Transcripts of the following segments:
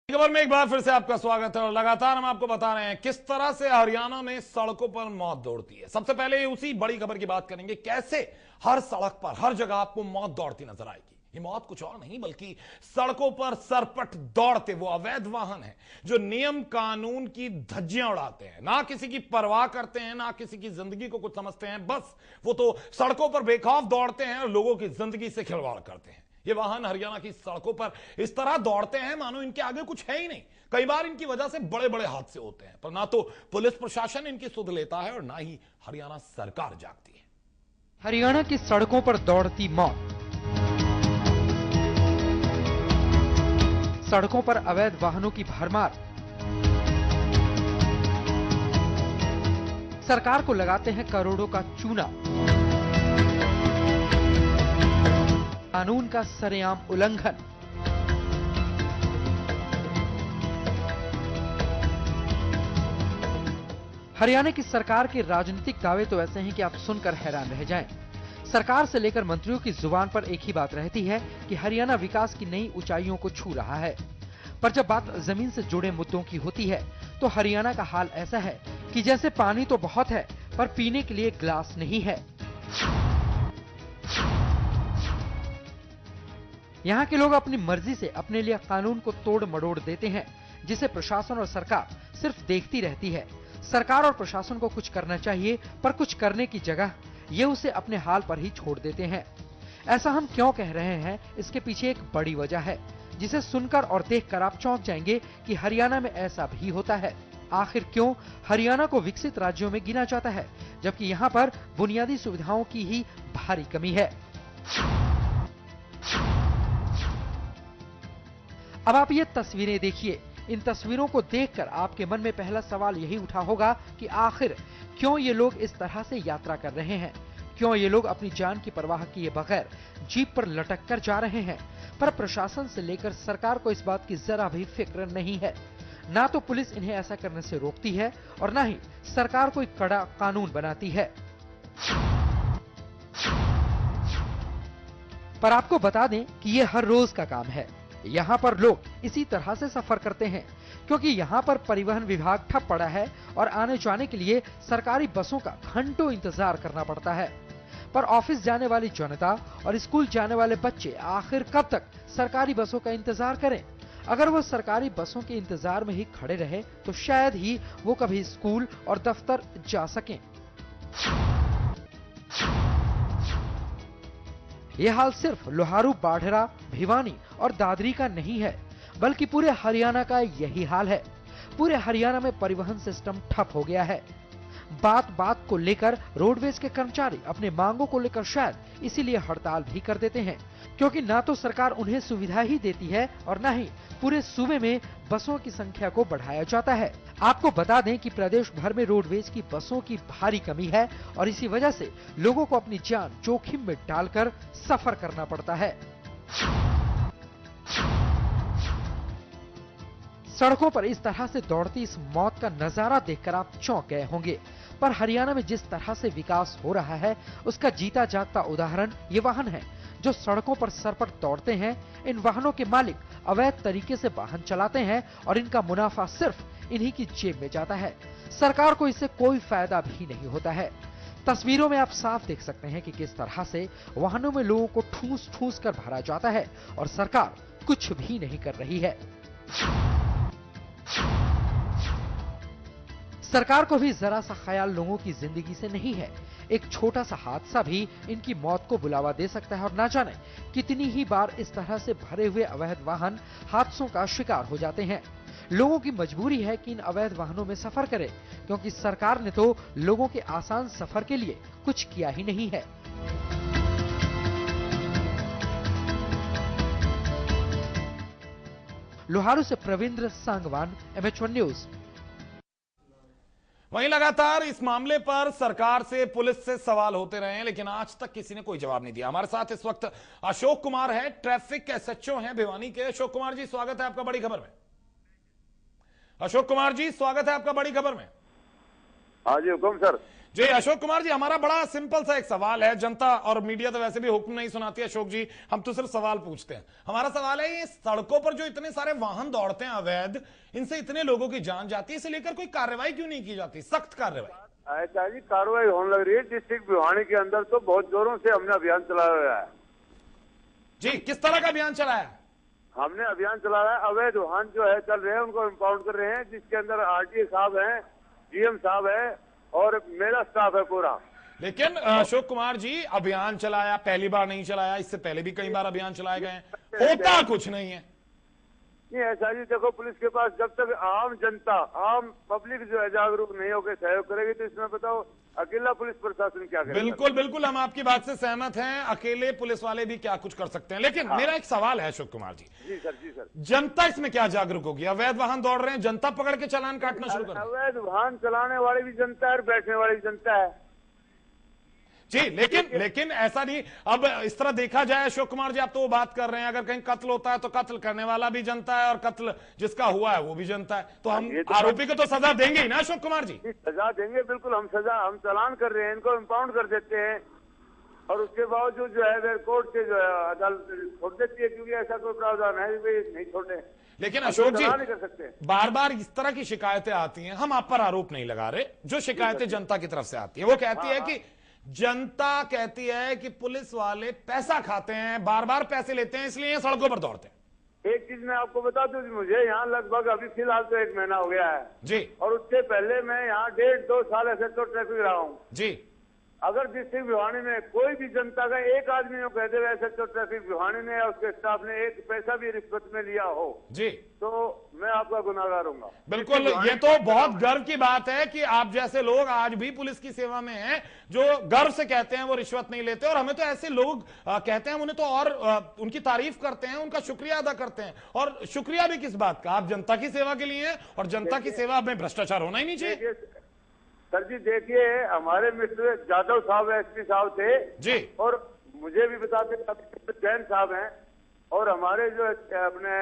खबर में एक बार फिर से आपका स्वागत है और लगातार हम आपको बता रहे हैं किस तरह से हरियाणा में सड़कों पर मौत दौड़ती है। सबसे पहले उसी बड़ी खबर की बात करेंगे, कैसे हर सड़क पर हर जगह आपको मौत दौड़ती नजर आएगी। ये मौत कुछ और नहीं बल्कि सड़कों पर सरपट दौड़ते वो अवैध वाहन है जो नियम कानून की धज्जियां उड़ाते हैं, ना किसी की परवाह करते हैं, ना किसी की जिंदगी को कुछ समझते हैं। बस वो तो सड़कों पर बेखौफ दौड़ते हैं और लोगों की जिंदगी से खिलवाड़ करते हैं। ये वाहन हरियाणा की सड़कों पर इस तरह दौड़ते हैं मानो इनके आगे कुछ है ही नहीं। कई बार इनकी वजह से बड़े बड़े हादसे होते हैं, पर ना तो पुलिस प्रशासन इनकी सुध लेता है और ना ही हरियाणा सरकार जागती है। हरियाणा की सड़कों पर दौड़ती मौत। सड़कों पर अवैध वाहनों की भरमार। सरकार को लगाते हैं करोड़ों का चूना। कानून का सरेआम उल्लंघन। हरियाणा की सरकार के राजनीतिक दावे तो ऐसे हैं कि आप सुनकर हैरान रह जाएं। सरकार से लेकर मंत्रियों की जुबान पर एक ही बात रहती है कि हरियाणा विकास की नई ऊंचाइयों को छू रहा है, पर जब बात जमीन से जुड़े मुद्दों की होती है तो हरियाणा का हाल ऐसा है कि जैसे पानी तो बहुत है पर पीने के लिए गिलास नहीं है। यहाँ के लोग अपनी मर्जी से अपने लिए कानून को तोड़ मड़ोड़ देते हैं, जिसे प्रशासन और सरकार सिर्फ देखती रहती है। सरकार और प्रशासन को कुछ करना चाहिए, पर कुछ करने की जगह ये उसे अपने हाल पर ही छोड़ देते हैं। ऐसा हम क्यों कह रहे हैं, इसके पीछे एक बड़ी वजह है जिसे सुनकर और देखकर आप चौंक जाएंगे कि हरियाणा में ऐसा भी होता है। आखिर क्यों हरियाणा को विकसित राज्यों में गिना जाता है, जबकि यहाँ पर बुनियादी सुविधाओं की ही भारी कमी है। अब आप ये तस्वीरें देखिए। इन तस्वीरों को देखकर आपके मन में पहला सवाल यही उठा होगा कि आखिर क्यों ये लोग इस तरह से यात्रा कर रहे हैं, क्यों ये लोग अपनी जान की परवाह किए बगैर जीप पर लटक कर जा रहे हैं। पर प्रशासन से लेकर सरकार को इस बात की जरा भी फिक्र नहीं है। ना तो पुलिस इन्हें ऐसा करने से रोकती है और ना ही सरकार कोई कड़ा कानून बनाती है। पर आपको बता दें कि ये हर रोज का काम है। यहाँ पर लोग इसी तरह से सफर करते हैं क्योंकि यहाँ पर परिवहन विभाग ठप पड़ा है और आने जाने के लिए सरकारी बसों का घंटों इंतजार करना पड़ता है। पर ऑफिस जाने वाली जनता और स्कूल जाने वाले बच्चे आखिर कब तक सरकारी बसों का इंतजार करें। अगर वो सरकारी बसों के इंतजार में ही खड़े रहे तो शायद ही वो कभी स्कूल और दफ्तर जा सकें। यह हाल सिर्फ लोहारू, बाढ़ेरा, भिवानी और दादरी का नहीं है, बल्कि पूरे हरियाणा का यही हाल है। पूरे हरियाणा में परिवहन सिस्टम ठप हो गया है। बात बात को लेकर रोडवेज के कर्मचारी अपने मांगों को लेकर शायद इसीलिए हड़ताल भी कर देते हैं, क्योंकि ना तो सरकार उन्हें सुविधा ही देती है और ना ही पूरे सूबे में बसों की संख्या को बढ़ाया जाता है। आपको बता दें कि प्रदेश भर में रोडवेज की बसों की भारी कमी है और इसी वजह से लोगों को अपनी जान जोखिम में डालकर सफर करना पड़ता है। सड़कों पर इस तरह से दौड़ती इस मौत का नजारा देखकर आप चौंक गए होंगे, पर हरियाणा में जिस तरह से विकास हो रहा है उसका जीता जागता उदाहरण ये वाहन है जो सड़कों पर सरपट दौड़ते हैं। इन वाहनों के मालिक अवैध तरीके से वाहन चलाते हैं और इनका मुनाफा सिर्फ इन्हीं की जेब में जाता है। सरकार को इससे कोई फायदा भी नहीं होता है। तस्वीरों में आप साफ देख सकते हैं कि किस तरह से वाहनों में लोगों को ठूस ठूस कर भरा जाता है और सरकार कुछ भी नहीं कर रही है। सरकार को भी जरा सा ख्याल लोगों की जिंदगी से नहीं है। एक छोटा सा हादसा भी इनकी मौत को बुलावा दे सकता है और ना जाने कितनी ही बार इस तरह से भरे हुए अवैध वाहन हादसों का शिकार हो जाते हैं। लोगों की मजबूरी है कि इन अवैध वाहनों में सफर करें, क्योंकि सरकार ने तो लोगों के आसान सफर के लिए कुछ किया ही नहीं है। लोहारू से प्रवींद्र सांगवान, MH1 न्यूज। वहीं लगातार इस मामले पर सरकार से, पुलिस से सवाल होते रहे हैं, लेकिन आज तक किसी ने कोई जवाब नहीं दिया। हमारे साथ इस वक्त अशोक कुमार है, ट्रैफिक SHO हैं भिवानी के। अशोक कुमार जी, स्वागत है आपका बड़ी खबर में। अशोक कुमार जी, स्वागत है आपका बड़ी खबर में। हाँ जी, हुक्म सर। जी अशोक कुमार जी, हमारा बड़ा सिंपल सा एक सवाल है। जनता और मीडिया तो वैसे भी हुक्म नहीं सुनाती है अशोक जी, हम तो सिर्फ सवाल पूछते हैं। हमारा सवाल है, ये सड़कों पर जो इतने सारे वाहन दौड़ते हैं अवैध, इनसे इतने लोगों की जान जाती है, इसे लेकर कोई कार्रवाई क्यों नहीं की जाती, सख्त कार्रवाई? ऐसा जी कार्रवाई होने लग रही है। डिस्ट्रिक्ट भिवानी के अंदर तो बहुत जोरों से हमने अभियान चलाया हुआ है। जी, किस तरह का अभियान चलाया? हमने अभियान चलाया है, अवैध वाहन जो है चल रहे हैं उनको इम्पाउंड कर रहे हैं, जिसके अंदर आरटीए साहब हैं, जीएम साहब है और मेरा स्टाफ है पूरा। लेकिन अशोक कुमार जी, अभियान चलाया, पहली बार नहीं चलाया, इससे पहले भी कई बार अभियान चलाए गए हैं, होता कुछ नहीं है। नहीं ऐसा जी, देखो पुलिस के पास जब तक आम जनता, आम पब्लिक जो है जागरूक नहीं होकर सहयोग करेगी, तो इसमें बताओ अकेला पुलिस प्रशासन क्या करेगा? बिल्कुल बिल्कुल, हम आपकी बात से सहमत हैं, अकेले पुलिस वाले भी क्या कुछ कर सकते हैं। लेकिन मेरा एक सवाल है अशोक कुमार जी। जी सर। जनता इसमें क्या जागरूक होगी? अवैध वाहन दौड़ रहे हैं, जनता पकड़ के चालान काटना शुरू कर। अवैध वाहन चलाने वाली भी जनता है और बैठने वाली भी जनता है जी। लेकिन ऐसा नहीं, अब इस तरह देखा जाए अशोक कुमार जी, आप तो वो बात कर रहे हैं, अगर कहीं कत्ल होता है तो कत्ल करने वाला भी जनता है और कत्ल जिसका हुआ है वो भी जनता है, तो हम आरोपी को तो सजा देंगे ही ना अशोक कुमार जी? सजा देंगे बिल्कुल, हम चालान कर रहे हैं, इनको इम्पाउंड कर देते हैं और उसके बावजूद जो है कोर्ट से जो है अदालत छोड़ देती है, क्योंकि ऐसा कोई प्रावधान है नहीं छोड़े। लेकिन अशोक जी, नहीं कर सकते। बार बार इस तरह की शिकायतें आती हैं, हम आप पर आरोप नहीं लगा रहे, जो शिकायतें जनता की तरफ से आती है वो कहती है कि जनता कहती है कि पुलिस वाले पैसा खाते हैं, बार बार पैसे लेते हैं, इसलिए ये सड़कों पर दौड़ते हैं। एक चीज मैं आपको बता दूं, मुझे यहाँ लगभग अभी फिलहाल तो 1 महीना हो गया है जी, और उससे पहले मैं यहाँ 1.5-2 साल ऐसे तो ट्रैफिक रहा हूँ जी। अगर डिस्ट्रिक्ट भिवानी में कोई भी जनता का एक आदमी को कहते हुए ऐसे तो ट्रैफिक भिवानी ने या उसके स्टाफ ने एक पैसा भी रिश्वत में लिया हो जी, तो मैं आपका गुनाहगार हूँगा। बिल्कुल, ये तो बहुत गर्व की बात है कि आप जैसे लोग आज भी पुलिस की सेवा में हैं, जो गर्व से कहते हैं वो रिश्वत नहीं लेते, और हमें तो ऐसे लोग कहते हैं, उन्हें तो और उनकी तारीफ करते हैं, उनका शुक्रिया अदा करते हैं। और शुक्रिया भी किस बात का? आप जनता की सेवा के लिए हैं और जनता की सेवा में भ्रष्टाचार होना ही नहीं चाहिए। सर जी देखिए, हमारे मिस्टर जादव साहब एसपी साहब थे जी, और मुझे भी बताते जैन साहब हैं, और हमारे जो अपने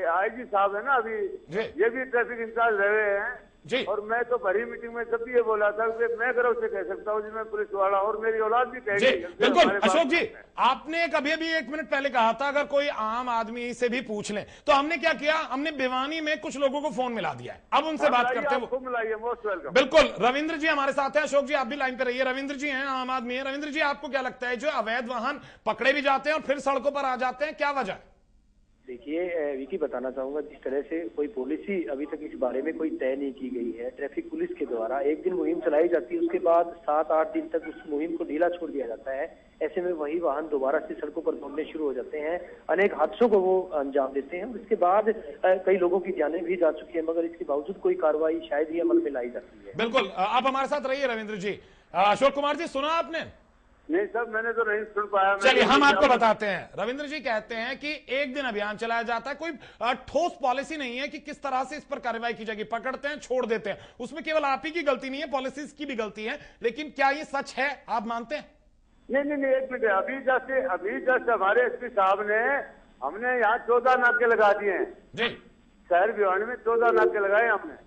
आईजी साहब है ना अभी, ये भी ट्रैफिक इंचार्ज रहे हैं जी। और मैं तो भरी मीटिंग में जब भी ये बोला था कि मैं गर्व से कह सकता हूँ जी, मैं पुलिस वाला, और मेरी औलाद भी कहेगी। बिल्कुल अशोक जी, आपने कभी भी 1 मिनट पहले कहा था अगर कोई आम आदमी से भी पूछ ले, तो हमने क्या किया, हमने भिवानी में कुछ लोगों को फोन मिला दिया है, अब उनसे बात करते हैं। Most welcome. बिल्कुल, रविंद्र जी हमारे साथ हैं। अशोक जी आप भी लाइन पे रहिए। रविंद्र जी हैं, आम आदमी है। रविंद्र जी, आपको क्या लगता है, जो अवैध वाहन पकड़े भी जाते हैं और फिर सड़कों पर आ जाते हैं, क्या वजह है? देखिए विकी, बताना चाहूंगा, जिस तरह से कोई पॉलिसी अभी तक इस बारे में कोई तय नहीं की गई है। ट्रैफिक पुलिस के द्वारा एक दिन मुहिम चलाई जाती है, उसके बाद 7-8 दिन तक उस मुहिम को ढीला छोड़ दिया जाता है। ऐसे में वही वाहन दोबारा से सड़कों पर दौड़ने शुरू हो जाते हैं, अनेक हादसों को वो अंजाम देते हैं, और इसके बाद कई लोगों की जानें भी जा चुकी है, मगर इसके बावजूद कोई कार्रवाई शायद ही अमल में लाई जाती है। बिल्कुल, आप हमारे साथ रहिए रविंद्र जी। अशोक कुमार जी, सुना आपने? नहीं सर, मैंने तो नहीं सुन पाया। चलिए हम आपको बताते हैं। रविंद्र जी कहते हैं कि एक दिन अभियान चलाया जाता है, कोई ठोस पॉलिसी नहीं है कि किस तरह से इस पर कार्रवाई की जाएगी, पकड़ते हैं छोड़ देते हैं। उसमें केवल आप ही की गलती नहीं है, पॉलिसीज की भी गलती है। लेकिन क्या ये सच है, आप मानते हैं? नहीं, एक मिनट, अभी जैसे हमारे एसपी साहब ने, हमने यहाँ 14 नाके लगा दिए हैं जी, शहर भिवानी में 14 नाके लगाए हमने।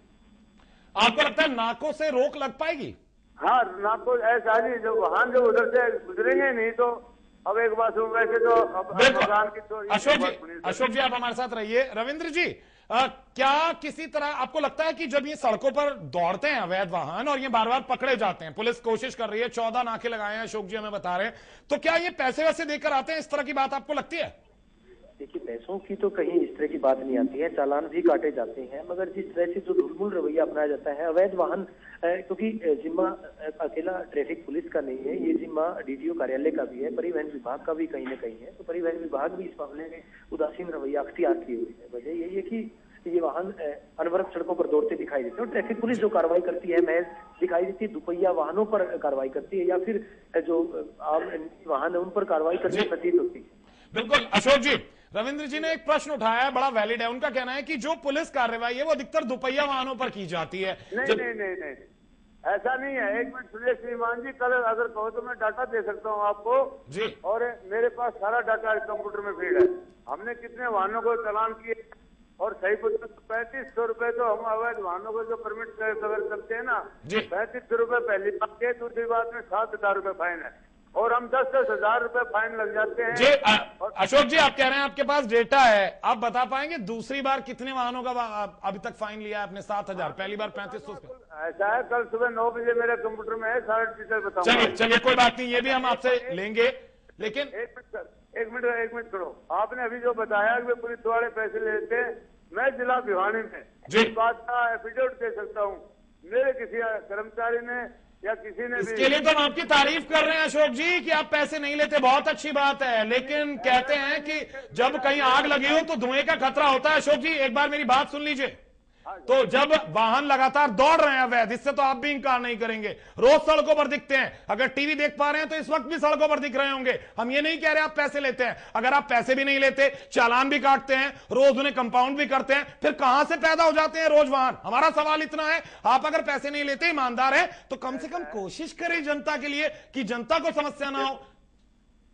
आपको लगता है नाकों से रोक लग पाएगी? हाँ, नाको ऐसा नहीं, जो वाहन जो उधर से गुजरेंगे नहीं तो अब एक बात वैसे तो अशोक जी आप हमारे साथ रहिए। रविंद्र जी, क्या किसी तरह आपको लगता है कि जब ये सड़कों पर दौड़ते हैं अवैध वाहन और ये बार बार पकड़े जाते हैं, पुलिस कोशिश कर रही है, 14 नाके लगाए हैं अशोक जी हमें बता रहे हैं, तो क्या ये पैसे वैसे देकर आते हैं, इस तरह की बात आपको लगती है? देखिए, पैसों की तो कहीं इस तरह की बात नहीं आती है, चालान भी काटे जाते हैं, मगर जिस तरह से जो ढुलमुल रवैया अपनाया जाता है, अवैध वाहन, क्योंकि जिम्मा अकेला ट्रैफिक पुलिस का नहीं है, ये जिम्मा डीटीओ कार्यालय का भी है, परिवहन विभाग का भी कहीं न कहीं है, तो परिवहन विभाग भी इस मामले में उदासीन रवैया अख्तियार किए हुए है। वजह यही है कि ये वाहन अनवरत सड़कों पर दौड़ते दिखाई देते हैं, और ट्रैफिक पुलिस जो कार्रवाई करती है महज दिखाई देती है, दुपहिया वाहनों पर कार्रवाई करती है या फिर जो आम वाहन है उन पर कार्रवाई करती प्रतीत होती है। बिल्कुल अशोक जी, रविंद्र जी ने एक प्रश्न उठाया है, बड़ा वैलिड है। उनका कहना है कि जो पुलिस कार्रवाई है वो अधिकतर दुपहिया वाहनों पर की जाती है। नहीं, ऐसा नहीं है। एक मिनट सुनिए श्रीमान जी, कल अगर कहो तो मैं डाटा दे सकता हूँ आपको जी, और मेरे पास सारा डाटा कंप्यूटर में फीड है। हमने कितने वाहनों को चालान किए, और सही पुत्र 3500 रुपए तो हम अवैध वाहनों को जो परमिट अगर करते हैं ना, 3500 रुपए पहली बात है, दूसरी बात में 7,000 रुपए फाइन है और हम 10-10 हजार रुपए फाइन लग जाते हैं। जी अशोक जी, आप कह रहे हैं आपके पास डेटा है, आप बता पाएंगे दूसरी बार कितने वाहनों का अभी तक फाइन लिया है आपने? 7,000, पहली बार 3500। ऐसा है, कल सुबह 9 बजे मेरे कंप्यूटर में है, सारा डिटेल बताऊंगा। चलिए कोई बात नहीं, ये भी हम आपसे लेंगे, लेकिन एक मिनट करो। आपने अभी जो बताया कि पुलिस वाले पैसे लेते हैं, मैं जिला भिवानी में इस बात का एफिडेविट दे सकता हूँ। मेरे किसी कर्मचारी ने या किसी ने इसके लिए तो हम आपकी तारीफ कर रहे हैं अशोक जी कि आप पैसे नहीं लेते, बहुत अच्छी बात है, लेकिन कहते हैं कि जब कहीं आग लगी हो तो धुएं का खतरा होता है। अशोक जी एक बार मेरी बात सुन लीजिए, तो जब वाहन लगातार दौड़ रहे हैं अवैध, इससे तो आप भी इंकार नहीं करेंगे, रोज सड़कों पर दिखते हैं, अगर टीवी देख पा रहे हैं तो इस वक्त भी सड़कों पर दिख रहे होंगे। हम ये नहीं कह रहे आप पैसे लेते हैं, अगर आप पैसे भी नहीं लेते, चालान भी काटते हैं, रोज उन्हें कंपाउंड भी करते हैं, फिर कहां से पैदा हो जाते हैं रोज वाहन? हमारा सवाल इतना है, आप अगर पैसे नहीं लेते, ईमानदार है, तो कम से कम कोशिश करें जनता के लिए कि जनता को समस्या ना हो।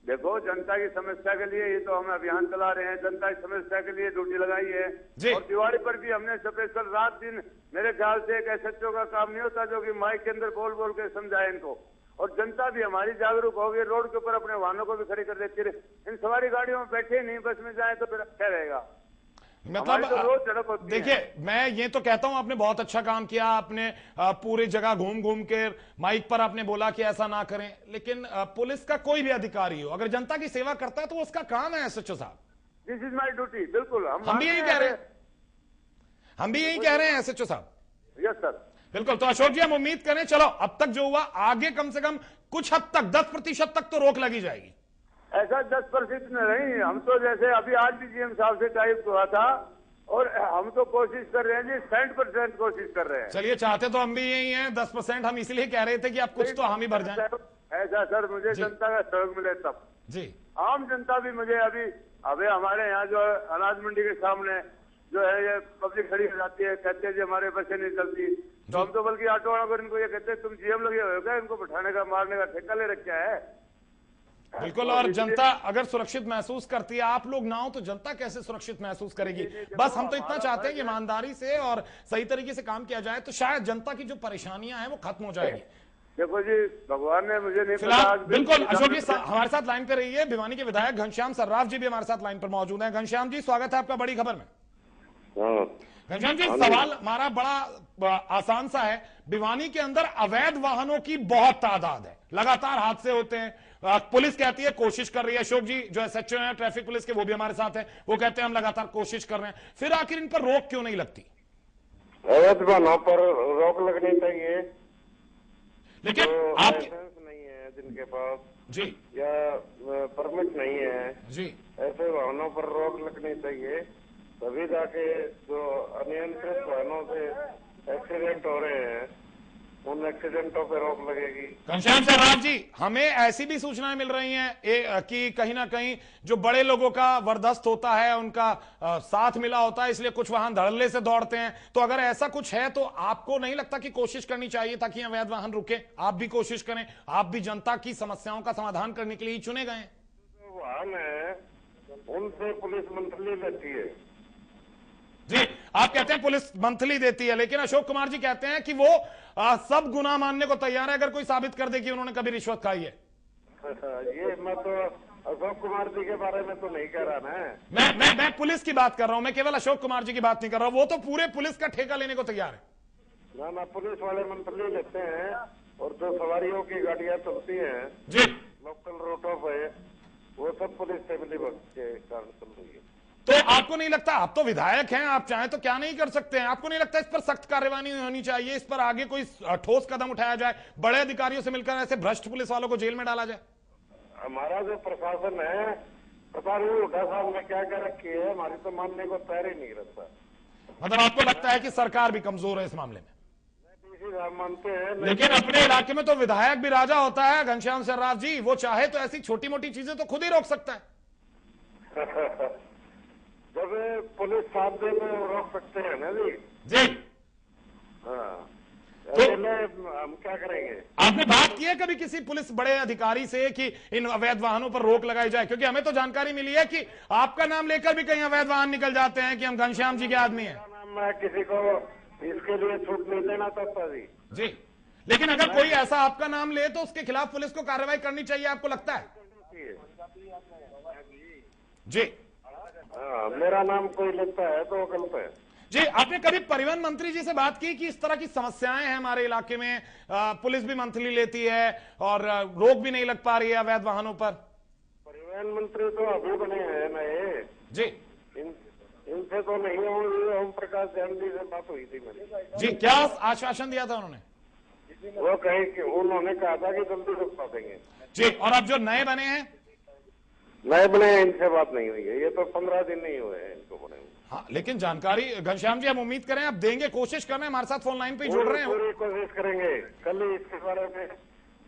देखो, जनता की समस्या के लिए ये तो हम अभियान चला रहे हैं, जनता की समस्या के लिए ड्यूटी लगाई है। और दिवाली पर भी हमने स्पेशल रात दिन, मेरे ख्याल से एक SHO का काम नहीं होता जो कि माइक के अंदर बोल बोल के समझाए इनको, और जनता भी हमारी जागरूक होगी, रोड के ऊपर अपने वाहनों को भी खड़ी कर देती है। इन सवारी गाड़ियों में बैठे नहीं, बस में जाए तो फिर क्या रहेगा? मतलब देखिए, मैं ये तो कहता हूं आपने बहुत अच्छा काम किया, आपने पूरी जगह घूम घूम के माइक पर आपने बोला कि ऐसा ना करें, लेकिन पुलिस का कोई भी अधिकारी हो अगर जनता की सेवा करता है तो उसका काम है SHO साहब। This is my duty. बिल्कुल, हम भी यही कह रहे हैं, हम भी यही कह रहे हैं SHO साहब। यस सर, बिल्कुल। तो अशोक जी हम उम्मीद करें, चलो अब तक जो हुआ, आगे कम से कम कुछ हद तक 10% तक तो रोक लगी जाएगी। ऐसा 10% नहीं, हम तो जैसे अभी आज भी GM साहब से टाइप हुआ था, और हम तो कोशिश कर रहे हैं जी, 60% कोशिश कर रहे हैं। चलिए, चाहते तो हम भी यही हैं, 10%। हम इसलिए कह रहे थे कि आप कुछ तो हामी भर जाएं। ऐसा सर, मुझे जनता का सहयोग मिले तब जी। आम जनता भी मुझे अभी हमारे यहाँ जो अनाज मंडी के सामने जो है ये पब्लिक खड़ी हो जाती है, कहते हैं जी हमारे बसें नहीं चलती, तो हम तो बल्कि ऑटो वालों को इनको ये कहते हैं तुम GM लगे हुए हो क्या, इनको बैठाने का मारने का ठेका ले रखा है। बिल्कुल, और जनता अगर सुरक्षित महसूस करती है, आप लोग ना हो तो जनता कैसे सुरक्षित महसूस करेगी? बस हम तो इतना चाहते हैं कि ईमानदारी से और सही तरीके से काम किया जाए, तो शायद जनता की जो परेशानियां हैं वो खत्म हो जाएगी। देखो जी, भगवान ने मुझे नहीं फिलहाल बिल्कुल अशोक जी हमारे साथ लाइन पे रही है, भिवानी के विधायक घनश्याम सर्राफ जी भी हमारे साथ लाइन पर मौजूद हैं। घनश्याम जी, स्वागत है आपका बड़ी खबर में। घनश्याम जी, सवाल हमारा बड़ा आसान सा है, भिवानी के अंदर अवैध वाहनों की बहुत तादाद है, लगातार हादसे होते हैं, पुलिस कहती है कोशिश कर रही है, अशोक जी जो SHO है ट्रैफिक पुलिस के वो भी हमारे साथ है, वो कहते हैं हम लगातार कोशिश कर रहे हैं, फिर आखिर इन पर रोक क्यों नहीं लगती? अवैध वाहनों पर रोक लगनी चाहिए, लेकिन आपके नहीं है जिनके पास जी या परमिट नहीं है जी, ऐसे वाहनों पर रोक लगनी चाहिए, तभी जाके जो अनियंत्रित वाहनों से एक्सीडेंट हो रहे हैं उन एक्सीडेंटों पर रोक लगेगी। घनश्याम सर्राफ जी, हमें ऐसी भी सूचनाएं मिल रही हैं कि कहीं ना कहीं जो बड़े लोगों का वरदस्त होता है, उनका साथ मिला होता है, इसलिए कुछ वाहन धड़ल्ले से दौड़ते हैं, तो अगर ऐसा कुछ है तो आपको नहीं लगता कि कोशिश करनी चाहिए था कि अवैध वाहन रुके? आप भी कोशिश करें, आप भी जनता की समस्याओं का समाधान करने के लिए चुने गए। जो वाहन है उनसे पुलिस मंथली लेती है जी, आप कहते हैं पुलिस मंथली देती है, लेकिन अशोक कुमार जी कहते हैं कि वो सब गुनाह मानने को तैयार है अगर कोई साबित कर दे कि उन्होंने कभी रिश्वत खाई है। ये मैं तो अशोक कुमार जी के बारे में तो नहीं कह रहा ना, मैं पुलिस की बात कर रहा हूं, मैं केवल अशोक कुमार जी की बात नहीं कर रहा हूं, वो तो पूरे पुलिस का ठेका लेने को तैयार है। ना पुलिस वाले मंथली लेते हैं, और जो सवारियों की गाड़ियां चलती हैं जी लोकल रूटों पे, वो सब पुलिस से मिली भगत के कारण चल रही है। तो आपको नहीं लगता, आप तो विधायक हैं, आप चाहें तो क्या नहीं कर सकते हैं? आपको नहीं लगता इस पर सख्त कार्रवाई होनी चाहिए, इस पर आगे कोई ठोस कदम उठाया जाए, बड़े अधिकारियों से मिलकर ऐसे भ्रष्ट पुलिस वालों को जेल में डाला जाए? हमारा जो प्रशासन है, पता नहीं हुड्डा साहब ने क्या क्या रखी है, हमारी तो मानने को तैयार ही नहीं रहता। मतलब आपको लगता है कि सरकार भी कमजोर है इस मामले में? डीसी साहब मानते हैं, लेकिन अपने इलाके में तो विधायक भी राजा होता है घनश्याम सर्राफ जी, वो चाहे तो ऐसी छोटी मोटी चीजें तो खुद ही रोक सकता है। जब पुलिस साथ दे में रोक सकते हैं ना जी। जी हाँ, तो हम क्या करेंगे? आपने बात की है कभी किसी पुलिस बड़े अधिकारी से कि इन अवैध वाहनों पर रोक लगाई जाए? क्योंकि हमें तो जानकारी मिली है कि आपका नाम लेकर भी कहीं अवैध वाहन निकल जाते हैं कि हम घनश्याम जी के आदमी हैं। मैं किसी को इसके लिए छूट नहीं देना चाहता जी, लेकिन अगर कोई ऐसा आपका नाम ले तो उसके खिलाफ पुलिस को कार्रवाई करनी चाहिए, आपको लगता है? जी, मेरा नाम कोई लेता है तो वो गलत है। जी, आपने कभी परिवहन मंत्री जी से बात की कि इस तरह की समस्याएं हैं हमारे इलाके में, पुलिस भी मंथली लेती है और रोक भी नहीं लग पा रही है अवैध वाहनों पर? परिवहन मंत्री तो अभी बने हैं नए जी, इनसे तो नहीं हुई। ओम प्रकाश जैन जी से बात हुई थी मेरी। जी, क्या आश्वासन दिया था उन्होंने? वो कहे कि उन्होंने कहा था कि जल्दी रुकवा देंगे। जी, और अब जो नए बने हैं? नए बने हैं, इनसे बात नहीं हुई है। ये तो 15 दिन नहीं हुए हैं इनको बने हुए। हाँ, लेकिन जानकारी घनश्याम जी हम उम्मीद करें आप देंगे, कोशिश कर रहे हैं, हमारे साथ फोन लाइन पे जुड़ रहे हैं। पूरी कोशिश करेंगे। कल ही इसके बारे में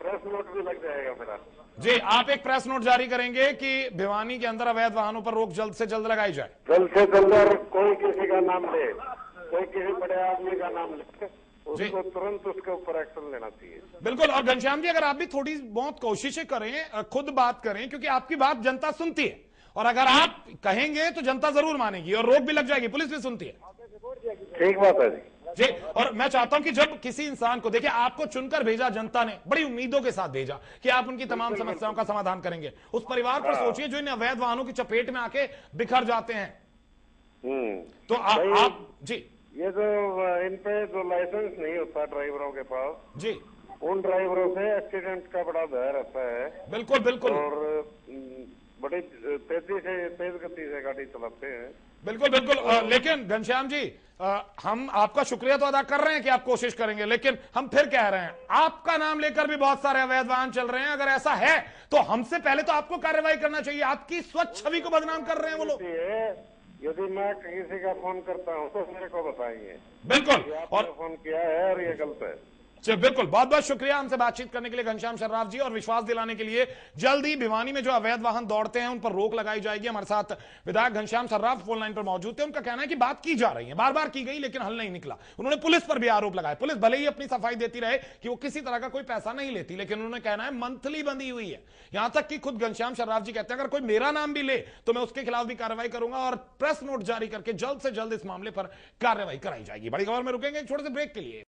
प्रेस नोट भी लग जाएगा मेरा। जी, आप एक प्रेस नोट जारी करेंगे कि भिवानी के अंदर अवैध वाहनों पर रोक जल्द से जल्द लगाई जाए। जल्द से जल्द, और कोई किसी का नाम ले, कोई किसी बड़े आदमी का नाम ले, उसको तुरंत उसके ऊपर एक्शन लेना चाहिए। बिल्कुल। और घनश्याम जी अगर आप भी थोड़ी बहुत कोशिशें करें, खुद बात करें, क्योंकि आपकी बात जनता सुनती है और अगर आप कहेंगे तो जनता जरूर मानेगी और रोक भी लग जाएगी, पुलिस भी सुनती है। ठीक बात है जी, और मैं चाहता हूं कि जब किसी इंसान को, देखिए आपको चुनकर भेजा जनता ने, बड़ी उम्मीदों के साथ भेजा कि आप उनकी तमाम समस्याओं का समाधान करेंगे। उस परिवार पर सोचिए जो इन अवैध वाहनों की चपेट में आके बिखर जाते हैं। तो आप जी, ये जो इन पे जो लाइसेंस नहीं होता ड्राइवरों के पास जी, उन ड्राइवरों से एक्सीडेंट का बड़ा भय रहता है। बिल्कुल बिल्कुल, और बड़ी तेज गति से गाड़ी चलाते हैं। बिल्कुल बिल्कुल। लेकिन घनश्याम जी, हम आपका शुक्रिया तो अदा कर रहे हैं कि आप कोशिश करेंगे, लेकिन हम फिर कह रहे हैं आपका नाम लेकर भी बहुत सारे अवैध वाहन चल रहे हैं। अगर ऐसा है तो हमसे पहले तो आपको कार्रवाई करना चाहिए। आपकी स्वच्छ छवि को बदनाम कर रहे हैं वो लोग। यदि मैं किसी का फोन करता हूं तो मेरे को बताइए। बिल्कुल, और फोन किया है और ये गलत है। बिल्कुल, बहुत बहुत शुक्रिया हमसे बातचीत करने के लिए घनश्याम सर्राफ जी, और विश्वास दिलाने के लिए जल्द ही भिवानी में जो अवैध वाहन दौड़ते हैं उन पर रोक लगाई जाएगी। हमारे साथ विधायक घनश्याम सर्राफ फोन लाइन पर मौजूद थे। उनका कहना है कि बात की जा रही है, बार बार की गई लेकिन हल नहीं निकला। उन्होंने पुलिस पर भी आरोप लगाया। पुलिस भले ही अपनी सफाई देती रहे कि वो किसी तरह का कोई पैसा नहीं लेती, लेकिन उन्होंने कहना है मंथली बंदी हुई है। यहां तक कि खुद घनश्याम सर्राफ जी कहते हैं अगर कोई मेरा नाम भी ले तो मैं उसके खिलाफ भी कार्रवाई करूंगा और प्रेस नोट जारी करके जल्द से जल्द इस मामले पर कार्रवाई कराई जाएगी। बड़ी खबर में रुकेंगे एक छोटे से ब्रेक के लिए।